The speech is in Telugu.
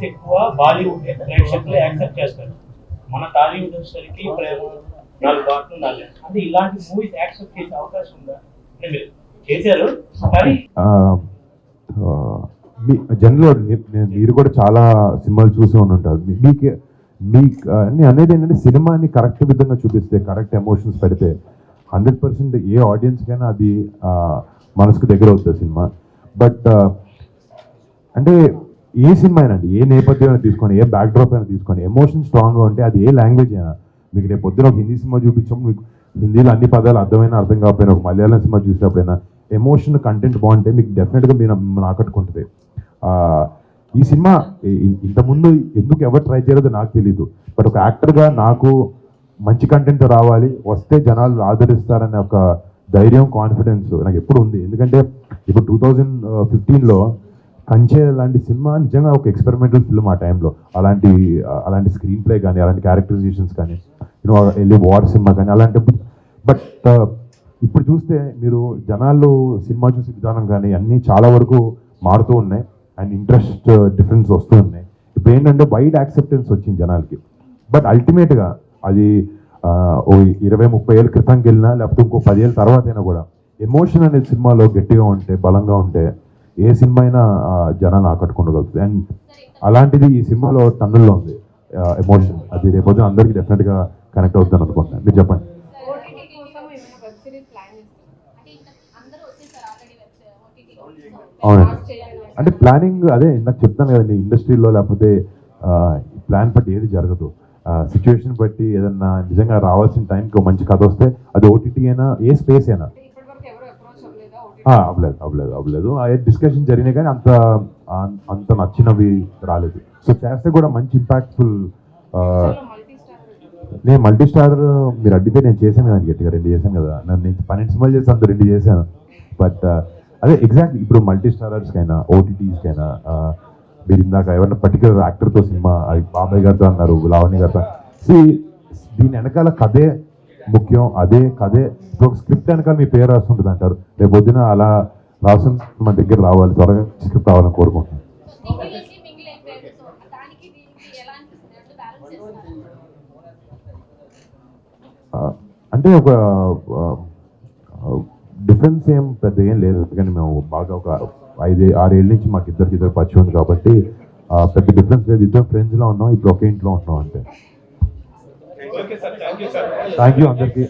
ఆడియన్స్ ఎక్కువ బాలీవుడ్ ప్రేక్షకులు యాక్సెప్ట్ చేస్తారు. మన టాలీవుడ్ వచ్చేసరికి ప్రేమ 4 పాటలు 4 అంటే ఇలాంటి మూవీస్ యాక్సెప్ట్ చేసే అవకాశం ఉందా? అంటే మీరు చేశారు కానీ జనరల్ మీరు కూడా చాలా సినిమాలు చూసి ఉంటారు. మీకు నేను అనేది ఏంటంటే సినిమాని కరెక్ట్ విధంగా చూపిస్తే, కరెక్ట్ ఎమోషన్స్ పెడితే 100% ఏ ఆడియన్స్కైనా అది మనసుకు దగ్గర అవుతుంది సినిమా. బట్ అంటే ఏ సినిమా అయినా అండి, ఏ నేపథ్యం అయినా తీసుకొని, ఏ బ్యాక్డ్రాప్ అయినా తీసుకొని, ఎమోషన్ స్ట్రాంగ్గా ఉంటే అది ఏ లాంగ్వేజ్ అయినా, మీకు రేపు పొద్దున ఒక హిందీ సినిమా చూపించాము, మీకు హిందీలో అన్ని పదాలు అర్థమైనా అర్థం కాకపోయినా, ఒక మలయాళం సినిమా చూసినప్పుడైనా ఎమోషన్ కంటెంట్ బాగుంటే మీకు డెఫినెట్గా మీరు మిమ్మల్ని ఆకట్టుకుంటుంది. ఈ సినిమా ఇంతకుముందు ఎందుకు ఎవరు ట్రై చేయలేదో నాకు తెలీదు. బట్ ఒక యాక్టర్గా నాకు మంచి కంటెంట్ రావాలి, వస్తే జనాలు ఆదరిస్తారనే ఒక ధైర్యం, కాన్ఫిడెన్స్ నాకు ఎప్పుడు ఉంది. ఎందుకంటే ఇప్పుడు 2015లో కంచె లాంటి సినిమా నిజంగా ఒక ఎక్స్పెరిమెంటల్ ఫిల్మ్ ఆ టైంలో. అలాంటి స్క్రీన్ ప్లే కానీ, అలాంటి క్యారెక్టరైజేషన్స్ కానీ, వెళ్ళి వార్ సినిమా కానీ అలాంటి. బట్ ఇప్పుడు చూస్తే మీరు జనాలు సినిమా చూసే విధానం కానీ అన్నీ చాలా వరకు మారుతూ ఉన్నాయి అండ్ ఇంట్రెస్ట్ డిఫరెన్స్ వస్తూ ఉన్నాయి. ఇప్పుడు ఏంటంటే వైడ్ యాక్సెప్టెన్స్ వచ్చింది జనాలకి. బట్ అల్టిమేట్గా అది 20-30 ఏళ్ళ క్రితంకి వెళ్ళినా, లేకపోతే ఇంకో 10 ఏళ్ళ తర్వాత అయినా కూడా ఎమోషన్ అనేది సినిమాలో గట్టిగా ఉంటే, బలంగా ఉంటే ఏ సినిమా అయినా జనాన్ని ఆకట్టుకోగలుగుతుంది. అండ్ అలాంటిది ఈ సినిమాలో టన్నుల్లో ఉంది ఎమోషన్. అది రేపొద్దున అందరికీ డెఫినెట్గా కనెక్ట్ అవుతుందని అనుకుంటున్నాను. మీరు చెప్పండి. అవునండి, అంటే ప్లానింగ్ అదే నాకు చెప్తాను కదండి, ఇండస్ట్రీలో లేకపోతే ప్లాన్ బట్టి ఏది జరగదు. సిచ్యువేషన్ బట్టి ఏదన్నా నిజంగా రావాల్సిన టైంకి ఒక మంచి కథ వస్తే అది ఓటీటీ అయినా, ఏ స్పేస్ అయినా. అవ్వలేదు. డిస్కషన్ జరిగినాయి కానీ అంత నచ్చినవి రాలేదు. సో చేస్తే కూడా మంచి ఇంపాక్ట్ఫుల్. నేను మల్టీ స్టార్ మీరు అడిగితే నేను చేశాను కదండి, గట్టిగా 2 చేశాను కదా. నేను 12 సినిమాలు చేసి అంత 2 చేశాను. బట్ అదే ఎగ్జాక్ట్లీ ఇప్పుడు మల్టీ స్టారర్స్కైనా, ఓటీటీస్కైనా మీరు ఇందాక ఎవరైనా పర్టికులర్ యాక్టర్తో సినిమా, బాబాయ్ గారితో అన్నారు, లావణ్య గారితో. దీని వెనకాల కథే ముఖ్యం. అదే కథే ఇప్పుడు ఒక స్క్రిప్ట్ వెనకాల మీ పేరు రాస్తుంటుంది అంటారు. రేపు పొద్దున అలా రాసిన మన దగ్గర రావాలి, త్వరగా స్క్రిప్ట్ రావాలని కోరుకుంటున్నాను. అంటే ఒక డిఫరెన్స్ ఏం పెద్ద ఏం లేదు. ఎందుకంటే మేము బాగా ఒక 5-6 ఏళ్ళ నుంచి మాకు ఇద్దరు పరిచయం ఉంది కాబట్టి పెద్ద డిఫరెన్స్ లేదు. ఇద్దరు ఫ్రెండ్స్లో ఉన్నాం, ఇప్పుడు ఒకే ఇంట్లో ఉంటున్నాం అంతే. థ్యాంక్ యూ అందరికీ.